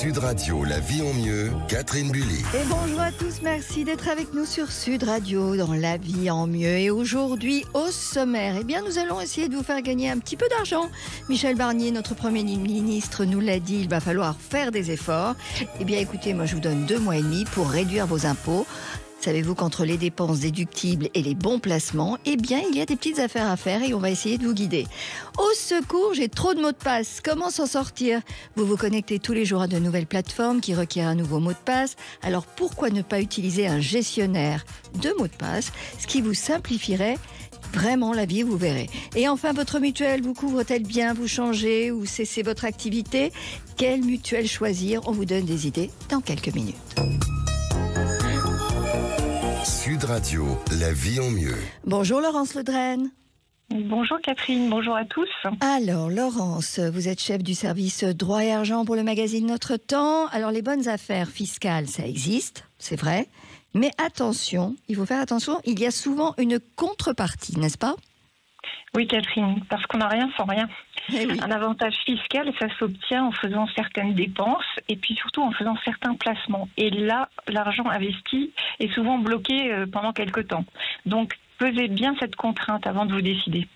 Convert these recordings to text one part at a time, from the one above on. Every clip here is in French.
Sud Radio, la vie en mieux, Catherine Bully. Et bonjour à tous, merci d'être avec nous sur Sud Radio dans La vie en mieux. Et aujourd'hui, au sommaire, nous allons essayer de vous faire gagner un petit peu d'argent. Michel Barnier, notre Premier ministre, nous l'a dit, il va falloir faire des efforts. Écoutez, moi je vous donne 2 mois et demi pour réduire vos impôts. Savez-vous qu'entre les dépenses déductibles et les bons placements, il y a des petites affaires à faire et on va essayer de vous guider. Au secours, j'ai trop de mots de passe. Comment s'en sortir ? Vous vous connectez tous les jours à de nouvelles plateformes qui requièrent un nouveau mot de passe. Alors pourquoi ne pas utiliser un gestionnaire de mots de passe, ce qui vous simplifierait vraiment la vie, vous verrez. Et enfin, votre mutuelle vous couvre-t-elle bien ? Vous changez ou cessez votre activité ? Quelle mutuelle choisir ? On vous donne des idées dans quelques minutes. Sud Radio, la vie en mieux. Bonjour Laurence Ledren. Bonjour Catherine, bonjour à tous. Alors Laurence, vous êtes chef du service droit et argent pour le magazine Notre Temps. Alors les bonnes affaires fiscales, ça existe, c'est vrai. Mais attention, il faut faire attention, il y a souvent une contrepartie, n'est-ce pas ? Oui Catherine, parce qu'on n'a rien sans rien. Oui. Un avantage fiscal, ça s'obtient en faisant certaines dépenses et puis surtout en faisant certains placements. Et là, l'argent investi est souvent bloqué pendant quelque temps. Donc, pesez bien cette contrainte avant de vous décider.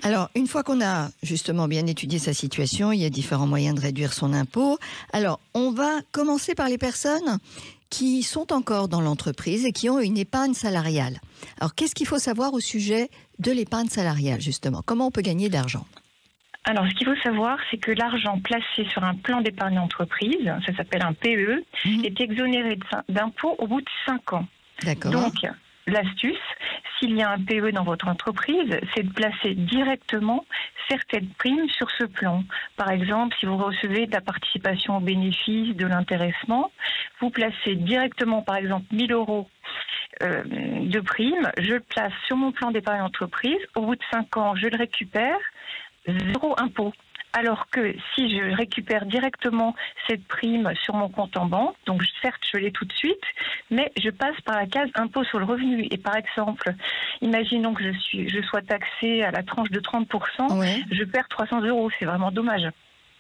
Alors, une fois qu'on a justement bien étudié sa situation, il y a différents moyens de réduire son impôt. Alors, on va commencer par les personnes qui sont encore dans l'entreprise et qui ont une épargne salariale. Alors, qu'est-ce qu'il faut savoir au sujet de l'épargne salariale, justement ? Comment on peut gagner de l'argent ? Alors, ce qu'il faut savoir, c'est que l'argent placé sur un plan d'épargne entreprise, ça s'appelle un PE, est exonéré d'impôt au bout de 5 ans. D'accord. Donc, l'astuce, s'il y a un PE dans votre entreprise, c'est de placer directement certaines primes sur ce plan. Par exemple, si vous recevez de la participation au bénéfice, de l'intéressement, vous placez directement, par exemple, 1 000 € de primes, je le place sur mon plan d'épargne entreprise, au bout de 5 ans, je le récupère, 0 impôt. Alors que si je récupère directement cette prime sur mon compte en banque, donc certes je l'ai tout de suite, mais je passe par la case impôt sur le revenu. Et par exemple, imaginons que je sois taxée à la tranche de 30%, Ouais. je perds 300 €, c'est vraiment dommage.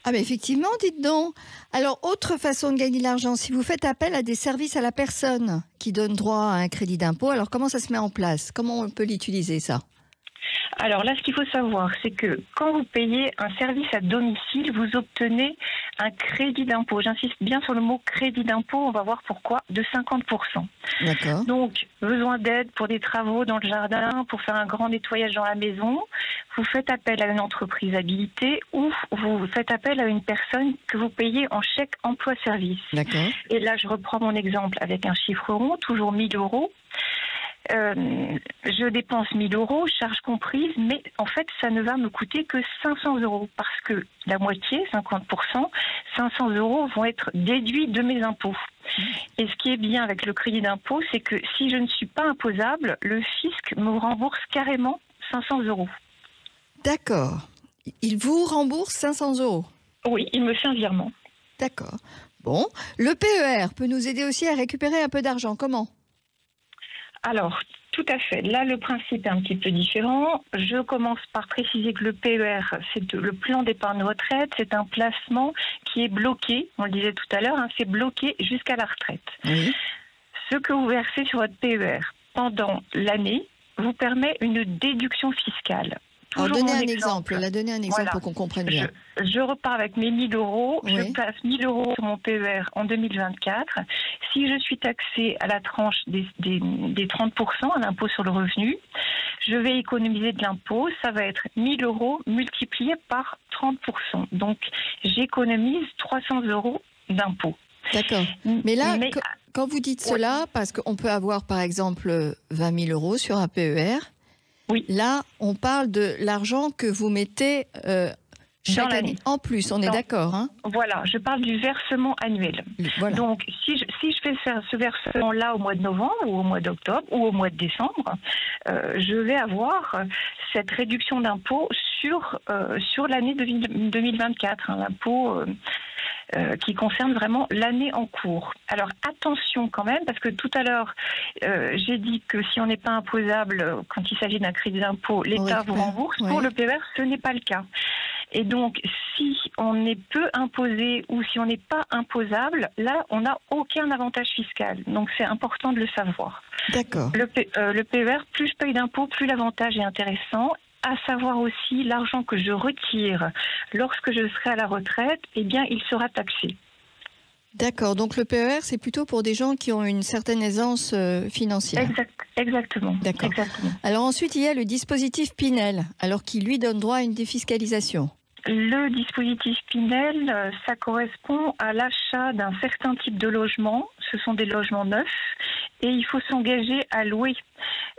Ah mais effectivement, dites donc. Alors, autre façon de gagner de l'argent, si vous faites appel à des services à la personne qui donnent droit à un crédit d'impôt, alors comment ça se met en place ? Comment on peut l'utiliser, ça ? Alors là, ce qu'il faut savoir, c'est que quand vous payez un service à domicile, vous obtenez un crédit d'impôt. J'insiste bien sur le mot crédit d'impôt, on va voir pourquoi, de 50%. D'accord. Donc, besoin d'aide pour des travaux dans le jardin, pour faire un grand nettoyage dans la maison, vous faites appel à une entreprise habilitée ou vous faites appel à une personne que vous payez en chèque emploi-service. D'accord. Et là, je reprends mon exemple avec un chiffre rond, toujours 1 000 €. Je dépense 1 000 €, charges comprises, mais en fait, ça ne va me coûter que 500 € parce que la moitié, 50%, 500 € vont être déduits de mes impôts. Et ce qui est bien avec le crédit d'impôt, c'est que si je ne suis pas imposable, le fisc me rembourse carrément 500 €. D'accord. Il vous rembourse 500 €. Oui, il me fait un virement. D'accord. Bon. Le PER peut nous aider aussi à récupérer un peu d'argent. Comment ? Alors, tout à fait. Là, le principe est un petit peu différent. Je commence par préciser que le PER, c'est le plan d'épargne retraite. C'est un placement qui est bloqué, on le disait tout à l'heure, c'est bloqué jusqu'à la retraite. Oui. Ce que vous versez sur votre PER pendant l'année vous permet une déduction fiscale. Alors, Toujours donnez mon un exemple. Donnez un exemple Voilà. pour qu'on comprenne bien. Je repars avec mes 1 000 €, Oui. je place 1 000 € sur mon PER en 2024. Si je suis taxée à la tranche des 30%, à l'impôt sur le revenu, je vais économiser de l'impôt. Ça va être 1 000 € multiplié par 30%. Donc, j'économise 300 € d'impôt. D'accord. Mais là, Mais- quand vous dites cela, parce qu'on peut avoir par exemple 20 000 € sur un PER, Oui. là, on parle de l'argent que vous mettez chaque année. l'année. En plus, on est Dans- d'accord, hein ? Voilà, je parle du versement annuel. Voilà. Donc, si je fais faire ce versement-là au mois de novembre ou au mois d'octobre ou au mois de décembre, je vais avoir cette réduction d'impôt sur l'année 2024, l'impôt qui concerne vraiment l'année en cours. Alors attention quand même, parce que tout à l'heure, j'ai dit que si on n'est pas imposable quand il s'agit d'un crédit d'impôt, l'État vous rembourse. Ouais. Pour le PER, ce n'est pas le cas. Et donc, si on est peu imposé ou si on n'est pas imposable, là, on n'a aucun avantage fiscal. Donc, c'est important de le savoir. D'accord. Le PER, plus je paye d'impôts, plus l'avantage est intéressant. À savoir aussi, l'argent que je retire lorsque je serai à la retraite, eh bien, il sera taxé. D'accord, donc le PER, c'est plutôt pour des gens qui ont une certaine aisance financière. Exactement. D'accord. Exactement. Alors ensuite, il y a le dispositif Pinel, alors qui lui donne droit à une défiscalisation. Le dispositif Pinel, ça correspond à l'achat d'un certain type de logement. Ce sont des logements neufs et il faut s'engager à louer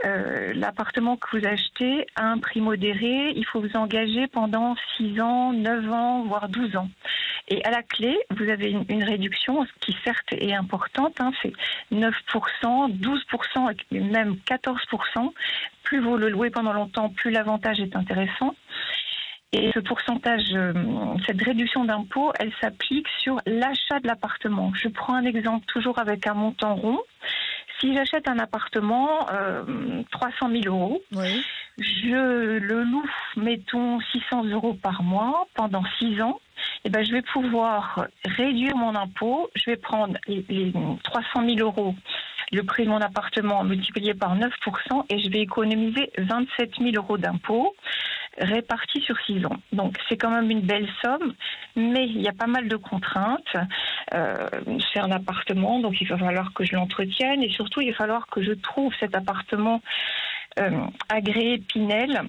l'appartement que vous achetez à un prix modéré. Il faut vous engager pendant 6 ans, 9 ans, voire 12 ans. Et à la clé, vous avez une réduction qui certes est importante, hein, c'est 9%, 12% et même 14%. Plus vous le louez pendant longtemps, plus l'avantage est intéressant. Et ce pourcentage, cette réduction d'impôt, elle s'applique sur l'achat de l'appartement. Je prends un exemple toujours avec un montant rond. Si j'achète un appartement, 300 000 €, Oui. je le loue, mettons, 600 € par mois pendant 6 ans, eh ben, je vais pouvoir réduire mon impôt. Je vais prendre les 300 000 €, le prix de mon appartement multiplié par 9% et je vais économiser 27 000 € d'impôt répartis sur 6 ans. Donc c'est quand même une belle somme, mais il y a pas mal de contraintes. C'est un appartement, donc il va falloir que je l'entretienne et surtout il va falloir que je trouve cet appartement agréé Pinel.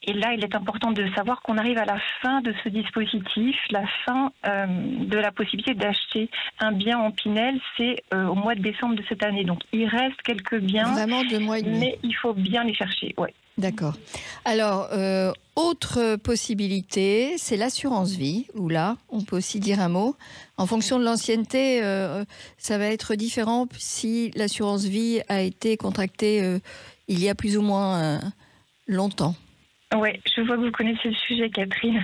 Et là, il est important de savoir qu'on arrive à la fin de ce dispositif, la fin de la possibilité d'acheter un bien en Pinel, c'est au mois de décembre de cette année. Donc, il reste quelques biens, Vraiment 2 mois et demi. mais il faut bien les chercher. Ouais. D'accord. Alors, autre possibilité, c'est l'assurance vie, où là, on peut aussi dire un mot. En fonction de l'ancienneté, ça va être différent si l'assurance vie a été contractée il y a plus ou moins longtemps. Oui, je vois que vous connaissez le sujet, Catherine.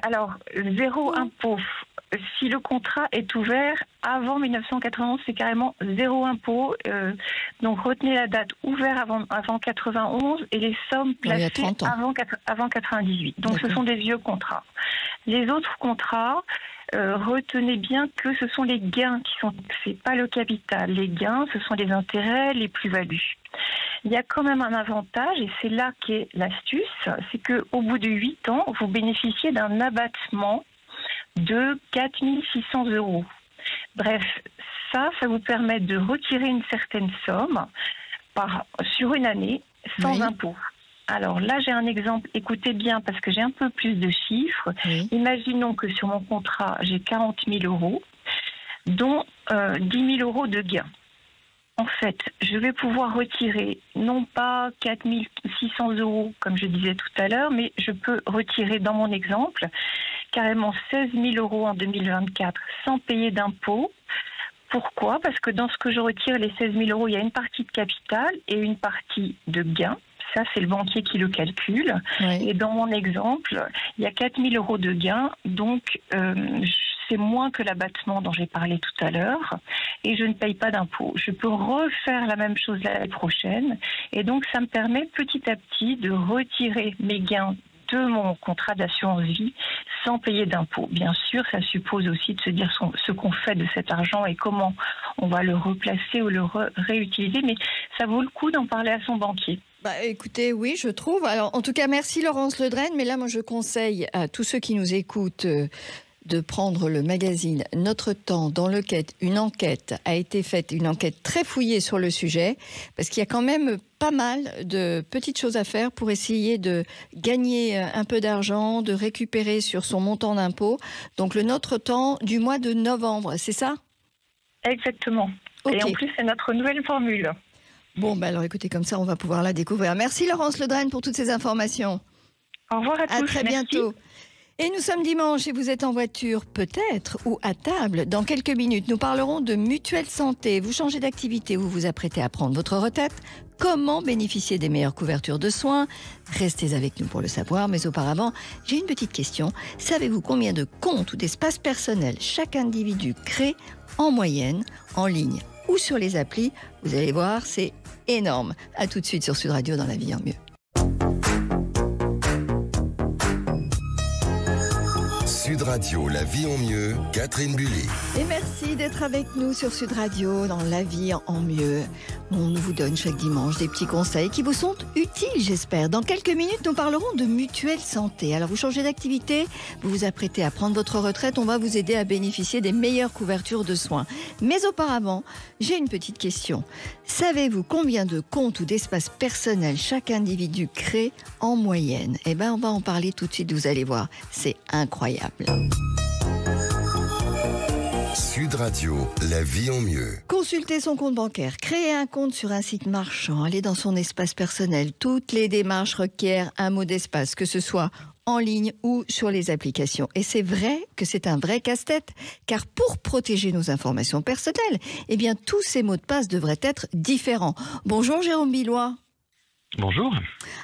Alors, 0 impôt. Si le contrat est ouvert avant 1991, c'est carrément 0 impôt. Donc, retenez la date ouvert avant 91 et les sommes placées avant 98. Donc, ce sont des vieux contrats. Les autres contrats, retenez bien que ce sont les gains qui sont taxés, pas le capital. Les gains, ce sont les intérêts, les plus-values. Il y a quand même un avantage, et c'est là qu'est l'astuce, c'est qu'au bout de 8 ans, vous bénéficiez d'un abattement de 4 600 €. Bref, ça vous permet de retirer une certaine somme sur une année sans impôt. Alors là, j'ai un exemple, écoutez bien parce que j'ai un peu plus de chiffres. Oui. Imaginons que sur mon contrat, j'ai 40 000 €, dont 10 000 € de gains. En fait, je vais pouvoir retirer non pas 4 600 € comme je disais tout à l'heure, mais je peux retirer dans mon exemple carrément 16 000 € en 2024 sans payer d'impôt. Pourquoi ? Parce que dans ce que je retire, les 16 000 €, il y a une partie de capital et une partie de gain. Ça, c'est le banquier qui le calcule. Oui. Et dans mon exemple, il y a 4 000 € de gains. Donc, c'est moins que l'abattement dont j'ai parlé tout à l'heure. Et je ne paye pas d'impôt. Je peux refaire la même chose l'année prochaine. Et donc, ça me permet petit à petit de retirer mes gains de mon contrat d'assurance vie sans payer d'impôt. Bien sûr, ça suppose aussi de se dire ce qu'on fait de cet argent et comment on va le replacer ou le réutiliser. Mais ça vaut le coup d'en parler à son banquier. Bah, écoutez, oui, je trouve. Alors, en tout cas, merci Laurence Ledrenne. Mais là, moi, je conseille à tous ceux qui nous écoutent de prendre le magazine Notre Temps, dans lequel une enquête a été faite, une enquête très fouillée sur le sujet, parce qu'il y a quand même pas mal de petites choses à faire pour essayer de gagner un peu d'argent, de récupérer sur son montant d'impôt. Donc, le Notre Temps du mois de novembre, c'est ça ? Exactement. Okay. Et en plus, c'est notre nouvelle formule. Bon, ben alors écoutez, comme ça, on va pouvoir la découvrir. Merci Laurence Ledrenne pour toutes ces informations. Au revoir à tous. À très bientôt. Et nous sommes dimanche et vous êtes en voiture peut-être ou à table. Dans quelques minutes, nous parlerons de mutuelle santé. Vous changez d'activité ou vous apprêtez à prendre votre retraite. Comment bénéficier des meilleures couvertures de soins ? Restez avec nous pour le savoir. Mais auparavant, j'ai une petite question. Savez-vous combien de comptes ou d'espaces personnels chaque individu crée en moyenne, en ligne ou sur les applis ? Vous allez voir, c'est énorme. À tout de suite sur Sud Radio dans La Vie en Mieux. Sud Radio, la vie en mieux, Catherine Bully. Et merci d'être avec nous sur Sud Radio dans La vie en mieux. On vous donne chaque dimanche des petits conseils qui vous sont utiles, j'espère. Dans quelques minutes, nous parlerons de mutuelle santé. Alors, vous changez d'activité, vous vous apprêtez à prendre votre retraite, on va vous aider à bénéficier des meilleures couvertures de soins. Mais auparavant, j'ai une petite question. Savez-vous combien de comptes ou d'espaces personnels chaque individu crée en moyenne? Eh bien, on va en parler tout de suite, vous allez voir. C'est incroyable. Sud Radio, la vie en mieux. Consulter son compte bancaire, créer un compte sur un site marchand, aller dans son espace personnel. Toutes les démarches requièrent un mot d'espace, que ce soit en ligne ou sur les applications. Et c'est vrai que c'est un vrai casse-tête, car pour protéger nos informations personnelles, eh bien, tous ces mots de passe devraient être différents. Bonjour Jérôme Billois. Bonjour.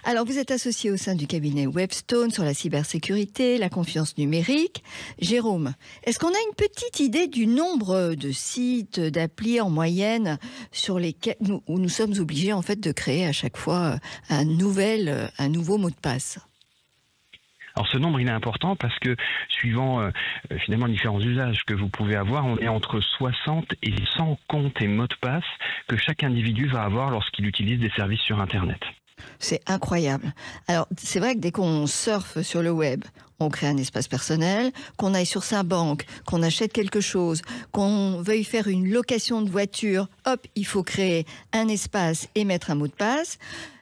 Alors, vous êtes associé au sein du cabinet Webstone sur la cybersécurité, la confiance numérique. Jérôme, est-ce qu'on a une petite idée du nombre de sites, d'applis en moyenne sur lesquels nous sommes obligés en fait de créer à chaque fois un nouveau mot de passe? Alors ce nombre il est important parce que suivant finalement les différents usages que vous pouvez avoir, on est entre 60 et 100 comptes et mots de passe que chaque individu va avoir lorsqu'il utilise des services sur Internet. C'est incroyable. Alors, c'est vrai que dès qu'on surfe sur le web, on crée un espace personnel, qu'on aille sur sa banque, qu'on achète quelque chose, qu'on veuille faire une location de voiture, hop, il faut créer un espace et mettre un mot de passe.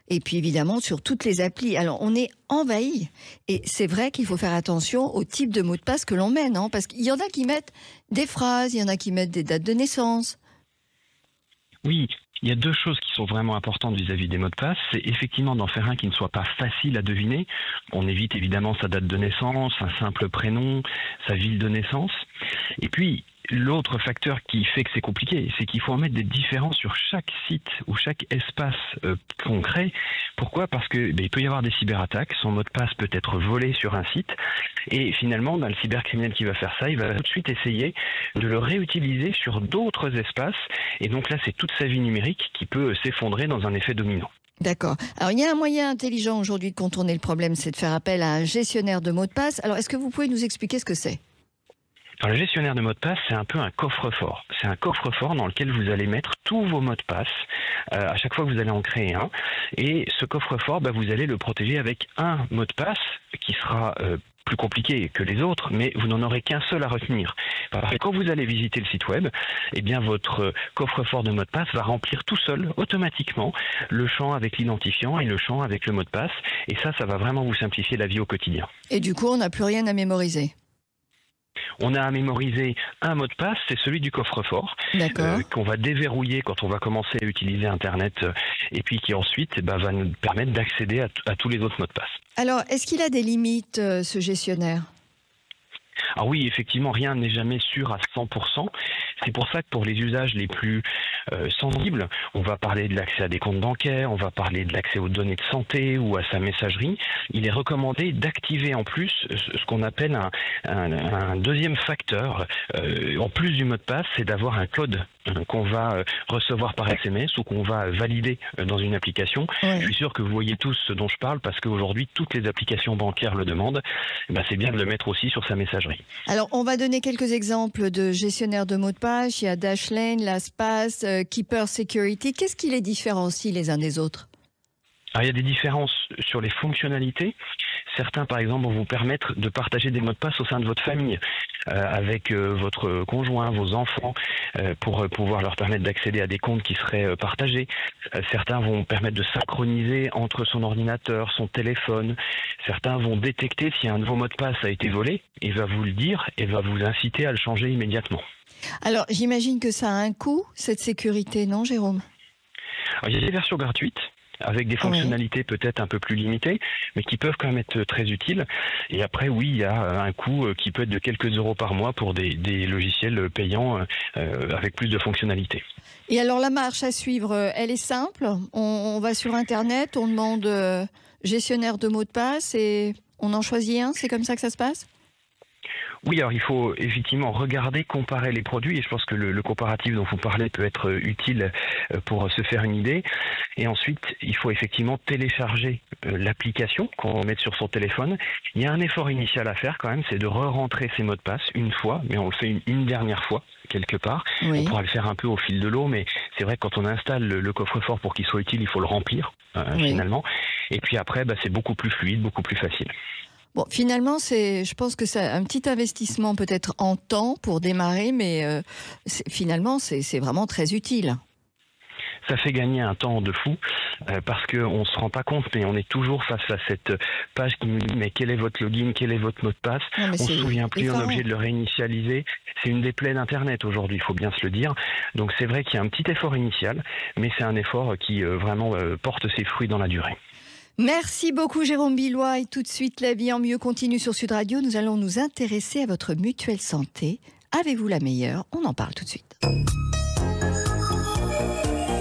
Et puis évidemment, sur toutes les applis. Alors, on est envahi. Et c'est vrai qu'il faut faire attention au type de mot de passe que l'on met, non? Parce qu'il y en a qui mettent des phrases, il y en a qui mettent des dates de naissance. Oui. Il y a deux choses qui sont vraiment importantes vis-à-vis des mots de passe. C'est effectivement d'en faire un qui ne soit pas facile à deviner. On évite évidemment sa date de naissance, un simple prénom, sa ville de naissance. Et puis, l'autre facteur qui fait que c'est compliqué, c'est qu'il faut en mettre des différents sur chaque site ou chaque espace qu'on crée. Pourquoi? Parce que il peut y avoir des cyberattaques, son mot de passe peut être volé sur un site, et finalement, le cybercriminel qui va faire ça, il va tout de suite essayer de le réutiliser sur d'autres espaces, et donc là, c'est toute sa vie numérique qui peut s'effondrer dans un effet dominant. D'accord. Alors, il y a un moyen intelligent aujourd'hui de contourner le problème, c'est de faire appel à un gestionnaire de mots de passe. Alors, est-ce que vous pouvez nous expliquer ce que c'est? Alors, le gestionnaire de mots de passe, c'est un peu un coffre-fort. C'est un coffre-fort dans lequel vous allez mettre tous vos mots de passe à chaque fois que vous allez en créer un. Et ce coffre-fort, vous allez le protéger avec un mot de passe qui sera plus compliqué que les autres, mais vous n'en aurez qu'un seul à retenir. Parce que quand vous allez visiter le site web, eh bien votre coffre-fort de mot de passe va remplir tout seul, automatiquement, le champ avec l'identifiant et le champ avec le mot de passe. Et ça va vraiment vous simplifier la vie au quotidien. Et du coup, on n'a plus rien à mémoriser? On a à mémoriser un mot de passe, c'est celui du coffre-fort, qu'on va déverrouiller quand on va commencer à utiliser Internet, et puis qui ensuite va nous permettre d'accéder à tous les autres mots de passe. Alors, est-ce qu'il a des limites, ce gestionnaire ? Alors oui, effectivement, rien n'est jamais sûr à 100%. C'est pour ça que pour les usages les plus sensibles, on va parler de l'accès à des comptes bancaires, on va parler de l'accès aux données de santé ou à sa messagerie. Il est recommandé d'activer en plus ce qu'on appelle un deuxième facteur. En plus du mot de passe, c'est d'avoir un code qu'on va recevoir par SMS ou qu'on va valider dans une application. Ouais. Je suis sûr que vous voyez tous ce dont je parle parce qu'aujourd'hui, toutes les applications bancaires le demandent. C'est bien de le mettre aussi sur sa messagerie. Alors, on va donner quelques exemples de gestionnaires de mots de passe. Il y a Dashlane, LastPass, Keeper Security. Qu'est-ce qui les différencie les uns des autres ? Alors, il y a des différences sur les fonctionnalités. Certains, par exemple, vont vous permettre de partager des mots de passe au sein de votre famille, avec votre conjoint, vos enfants, pour pouvoir leur permettre d'accéder à des comptes qui seraient partagés. Certains vont permettre de synchroniser entre son ordinateur, son téléphone. Certains vont détecter si un nouveau mot de passe a été volé et va vous le dire et va vous inciter à le changer immédiatement. Alors, j'imagine que ça a un coût, cette sécurité, non, Jérôme ? Alors, il y a des versions gratuites, avec des fonctionnalités peut-être un peu plus limitées, mais qui peuvent quand même être très utiles. Et après, oui, il y a un coût qui peut être de quelques euros par mois pour des logiciels payants avec plus de fonctionnalités. Et alors, la marche à suivre, elle est simple. On va sur Internet, on demande gestionnaire de mots de passe et on en choisit un. C'est comme ça que ça se passe ? Oui, alors il faut effectivement regarder, comparer les produits, et je pense que le comparatif dont vous parlez peut être utile pour se faire une idée. Et ensuite, il faut effectivement télécharger l'application qu'on met sur son téléphone. Il y a un effort initial à faire quand même, c'est de re-rentrer ses mots de passe une fois, mais on le fait une dernière fois quelque part. Oui. On pourra le faire un peu au fil de l'eau, mais c'est vrai que quand on installe le coffre-fort pour qu'il soit utile, il faut le remplir finalement. Et puis après, c'est beaucoup plus fluide, beaucoup plus facile. Bon, finalement, je pense que c'est un petit investissement peut-être en temps pour démarrer, mais finalement, c'est vraiment très utile. Ça fait gagner un temps de fou parce qu'on ne se rend pas compte, mais on est toujours face à cette page qui nous dit mais quel est votre login, quel est votre mot de passe. On ne se souvient plus, on est obligé de le réinitialiser. C'est une des plaies d'Internet aujourd'hui, il faut bien se le dire. Donc c'est vrai qu'il y a un petit effort initial, mais c'est un effort qui vraiment porte ses fruits dans la durée. Merci beaucoup Jérôme Billois, et tout de suite La vie en mieux continue sur Sud Radio. Nous allons nous intéresser à votre mutuelle santé. Avez-vous la meilleure? On en parle tout de suite.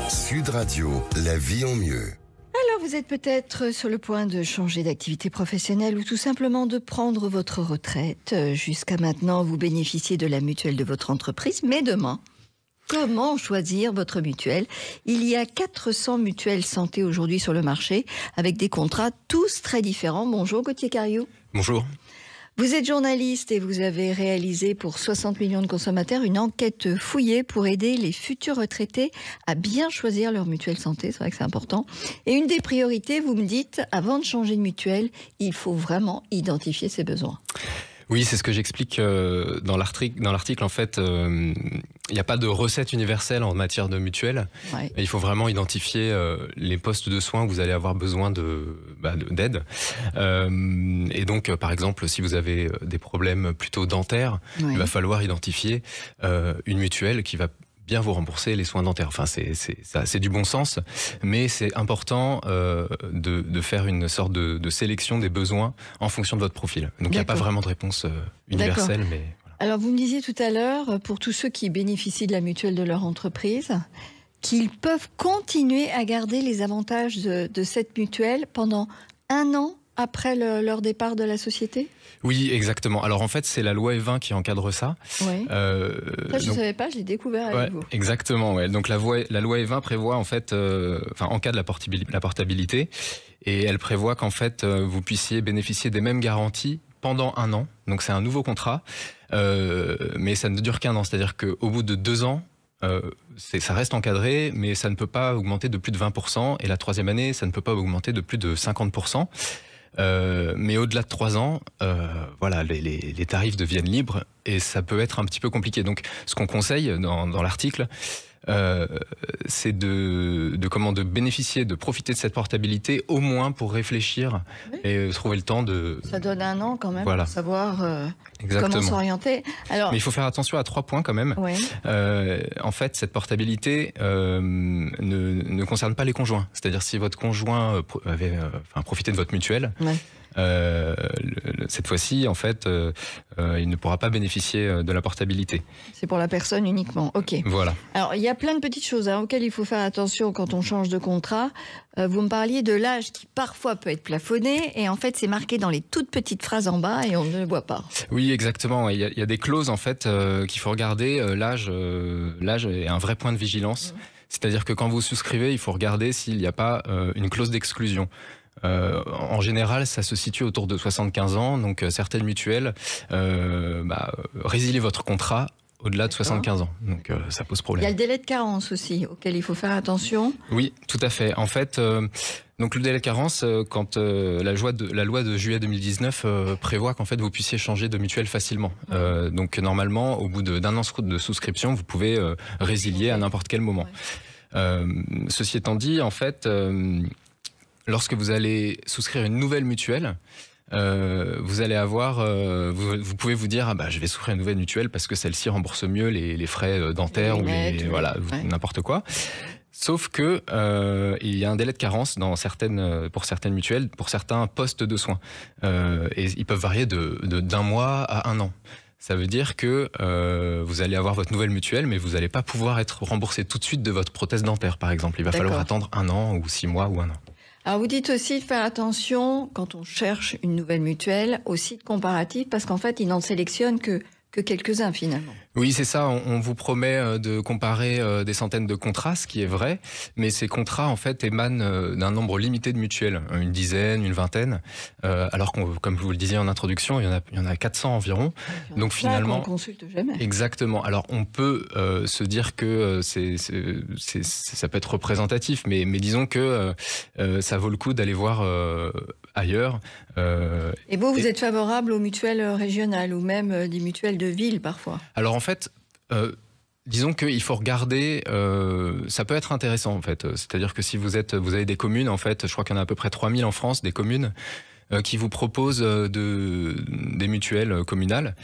Sud Radio, la vie en mieux. Alors vous êtes peut-être sur le point de changer d'activité professionnelle ou tout simplement de prendre votre retraite. Jusqu'à maintenant, vous bénéficiez de la mutuelle de votre entreprise, mais demain, comment choisir votre mutuelle? Il y a 400 mutuelles santé aujourd'hui sur le marché, avec des contrats tous très différents. Bonjour Gauthier Cariou. Bonjour. Vous êtes journaliste et vous avez réalisé pour 60 millions de consommateurs une enquête fouillée pour aider les futurs retraités à bien choisir leur mutuelle santé. C'est vrai que c'est important. Et une des priorités, vous me dites, avant de changer de mutuelle, il faut vraiment identifier ses besoins. Oui, c'est ce que j'explique dans l'article. En fait, il n'y a pas de recette universelle en matière de mutuelle. Ouais. Il faut vraiment identifier les postes de soins où vous allez avoir besoin d'aide. Et donc, par exemple, si vous avez des problèmes plutôt dentaires, il va falloir identifier une mutuelle qui va bien vous rembourser les soins dentaires. Enfin, c'est du bon sens, mais c'est important de faire une sorte de sélection des besoins en fonction de votre profil. Donc, il n'y a pas vraiment de réponse universelle, mais... Voilà. Alors, vous me disiez tout à l'heure, pour tous ceux qui bénéficient de la mutuelle de leur entreprise, qu'ils peuvent continuer à garder les avantages de cette mutuelle pendant 1 an après leur départ de la société? Oui, exactement. Alors en fait, c'est la loi E20 qui encadre ça. Oui. Ça, je ne savais pas, je l'ai découvert avec vous. Exactement, ouais. Donc la loi E20 prévoit en fait, encadre la portabilité, et elle prévoit qu'en fait, vous puissiez bénéficier des mêmes garanties pendant 1 an. Donc c'est un nouveau contrat, mais ça ne dure qu'1 an. C'est-à-dire qu'au bout de 2 ans, ça reste encadré, mais ça ne peut pas augmenter de plus de 20%, et la 3e année, ça ne peut pas augmenter de plus de 50%. Mais au-delà de 3 ans, voilà, les tarifs deviennent libres et ça peut être un petit peu compliqué. Donc, ce qu'on conseille dans l'article, c'est de bénéficier, de profiter de cette portabilité, au moins pour réfléchir et trouver le temps de... Ça donne 1 an quand même, pour savoir comment s'orienter. Alors... Mais il faut faire attention à 3 points quand même. Ouais. En fait, cette portabilité ne concerne pas les conjoints. C'est-à-dire si votre conjoint avait profité de votre mutuelle, cette fois-ci, en fait, il ne pourra pas bénéficier de la portabilité. C'est pour la personne uniquement, ok. Voilà. Alors, il y a plein de petites choses auxquelles il faut faire attention quand on change de contrat. Vous me parliez de l'âge qui parfois peut être plafonné, et en fait, c'est marqué dans les toutes petites phrases en bas et on ne le voit pas. Oui, exactement. Il y a des clauses, en fait, qu'il faut regarder. L'âge est un vrai point de vigilance. C'est-à-dire que quand vous souscrivez, il faut regarder s'il n'y a pas une clause d'exclusion. En général, ça se situe autour de 75 ans, donc certaines mutuelles résiliez votre contrat au-delà de 75 ans, donc ça pose problème. Il y a le délai de carence aussi, auquel il faut faire attention. Oui, tout à fait. En fait, donc le délai de carence, quand la loi de juillet 2019 prévoit qu'en fait vous puissiez changer de mutuelle facilement. Donc normalement, au bout d'1 an de souscription, vous pouvez résilier à n'importe quel moment. Ceci étant dit, en fait... lorsque vous allez souscrire une nouvelle mutuelle, vous allez avoir, vous pouvez vous dire je vais souscrire une nouvelle mutuelle parce que celle-ci rembourse mieux les frais dentaires ou n'importe quoi. Sauf que il y a un délai de carence pour certaines mutuelles, pour certains postes de soins, et ils peuvent varier d'1 mois à 1 an. Ça veut dire que vous allez avoir votre nouvelle mutuelle, mais vous n'allez pas pouvoir être remboursé tout de suite de votre prothèse dentaire, par exemple. Il va falloir attendre 1 an ou 6 mois ou 1 an. Alors vous dites aussi de faire attention quand on cherche une nouvelle mutuelle aux sites comparatifs parce qu'en fait ils n'en sélectionnent que quelques-uns finalement. Oui, c'est ça. On vous promet de comparer des centaines de contrats, ce qui est vrai. Mais ces contrats, en fait, émanent d'un nombre limité de mutuelles, une dizaine, une vingtaine. Alors comme je vous le disais en introduction, il y en a 400 environ. Donc finalement, on consulte jamais. Exactement. Alors on peut se dire que ça peut être représentatif, mais disons que ça vaut le coup d'aller voir ailleurs. Et vous êtes favorable aux mutuelles régionales ou même des mutuelles de ville parfois? Alors en fait, disons qu'il faut regarder, ça peut être intéressant en fait. C'est-à-dire que si vous avez des communes, en fait, je crois qu'il y en a à peu près 3000 en France, des communes qui vous proposent des mutuelles communales.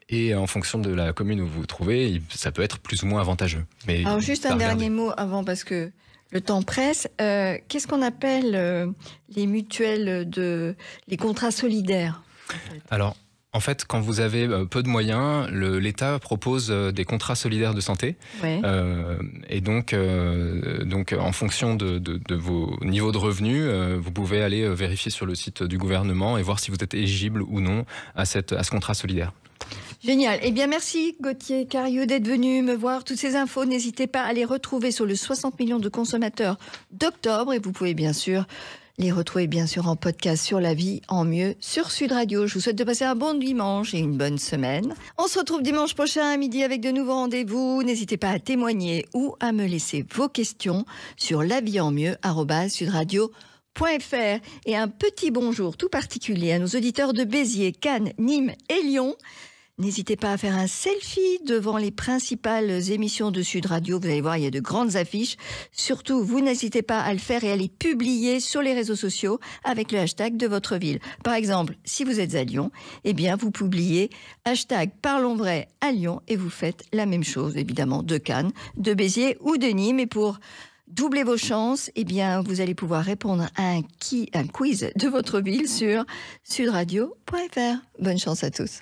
Et en fonction de la commune où vous vous trouvez, ça peut être plus ou moins avantageux. Mais alors juste un dernier mot avant, parce que le temps presse. Qu'est-ce qu'on appelle les mutuelles les contrats solidaires en fait? Alors, en fait, quand vous avez peu de moyens, l'État propose des contrats solidaires de santé. Ouais. Et donc, en fonction de vos niveaux de revenus, vous pouvez aller vérifier sur le site du gouvernement et voir si vous êtes éligible ou non à ce contrat solidaire. Génial. Eh bien, merci Gauthier Cariou d'être venu me voir. Toutes ces infos, n'hésitez pas à les retrouver sur le 60 millions de consommateurs d'octobre. Et vous pouvez bien sûr les retrouver en podcast sur La Vie en Mieux sur Sud Radio. Je vous souhaite de passer un bon dimanche et une bonne semaine. On se retrouve dimanche prochain à midi avec de nouveaux rendez-vous. N'hésitez pas à témoigner ou à me laisser vos questions sur laviesenmieux@sudradio.fr. Et un petit bonjour tout particulier à nos auditeurs de Béziers, Cannes, Nîmes et Lyon. N'hésitez pas à faire un selfie devant les principales émissions de Sud Radio. Vous allez voir, il y a de grandes affiches. Surtout, vous n'hésitez pas à le faire et à les publier sur les réseaux sociaux avec le hashtag de votre ville. Par exemple, si vous êtes à Lyon, eh bien, vous publiez hashtag Parlons Vrai à Lyon et vous faites la même chose, évidemment, de Cannes, de Béziers ou de Nîmes. Et pour doubler vos chances, eh bien, vous allez pouvoir répondre à un quiz de votre ville sur sudradio.fr. Bonne chance à tous.